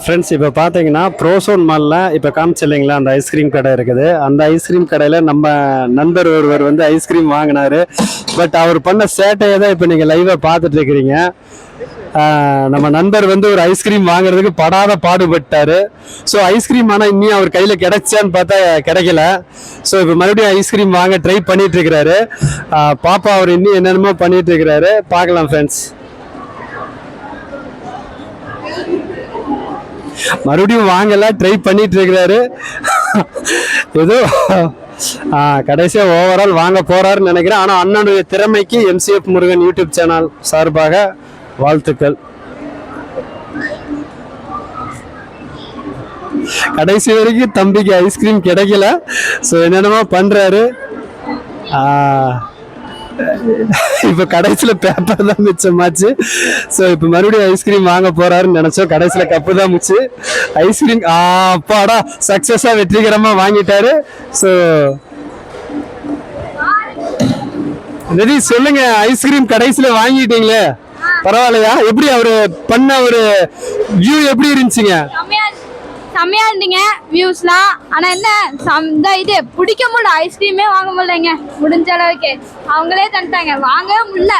Friends, இப்போ பார்த்தீங்கன்னா Prozone மாலில் இப்போ காமிச்சு இல்லைங்களா, அந்த ஐஸ்கிரீம் கடை இருக்குது. அந்த ஐஸ்கிரீம் கடையில் நம்ம நண்பர் ஒருவர் வந்து ஐஸ்கிரீம் வாங்கினார். பட் அவர் பண்ண சேட்டையை தான் இப்போ நீங்கள் லைவாக பார்த்துட்டு இருக்கிறீங்க. நம்ம நண்பர் வந்து ஒரு ஐஸ்கிரீம் வாங்குறதுக்கு படாத பாடுபட்டார். ஸோ ஐஸ்கிரீம் ஆனால் இன்னும் அவர் கையில் கிடைச்சான்னு பார்த்தா கிடைக்கல. ஸோ இப்போ மறுபடியும் ஐஸ்கிரீம் வாங்க ட்ரை பண்ணிட்டு இருக்கிறாரு. பாப்பா அவர் இன்னும் என்னென்னமோ பண்ணிட்டு இருக்கிறாரு, பார்க்கலாம் ஃப்ரெண்ட்ஸ். மறுபடியும் வாங்கல ட்ரை பண்ணிட்டு இருக்கிறாரு. ஏதோ கடைசியா ஓவரால் வாங்க போறாருன்னு நினைக்கிறேன். ஆனா அண்ணனுடைய திறமைக்கு MCF முருகன் யூடியூப் சேனல் சார்பாக வாழ்த்துக்கள். கடைசி வரைக்கும் தம்பிக்கு ஐஸ்கிரீம் கிடைக்கல. ஸோ என்னென்னமோ பண்றாரு. இப்ப கடைசியில பேப்பர் தான் மிச்சமாச்சு. ஸோ இப்ப மறுபடியும் ஐஸ்கிரீம் வாங்க போறாருன்னு நினைச்சோம். கடைசியில கப்பு தான் மிச்சு. ஐஸ்கிரீம் அப்பாடா சக்சஸா வெற்றிகரமா வாங்கிட்டாரு. ஸோ ரெடி சொல்லுங்க, ஐஸ்கிரீம் கடைசியில வாங்கிட்டீங்களே, பரவாயில்லையா? எப்படி அவரு பண்ண ஒரு வியூ எப்படி இருந்துச்சுங்க? செம்மையா இருந்தீங்க வியூஸ்லாம். ஆனா என்ன இது பிடிக்க முடியல, ஐஸ்கிரீமே வாங்க முடியலைங்க. முடிஞ்ச அளவுக்கு அவங்களே தந்துட்டாங்க, வாங்கவே முடியல.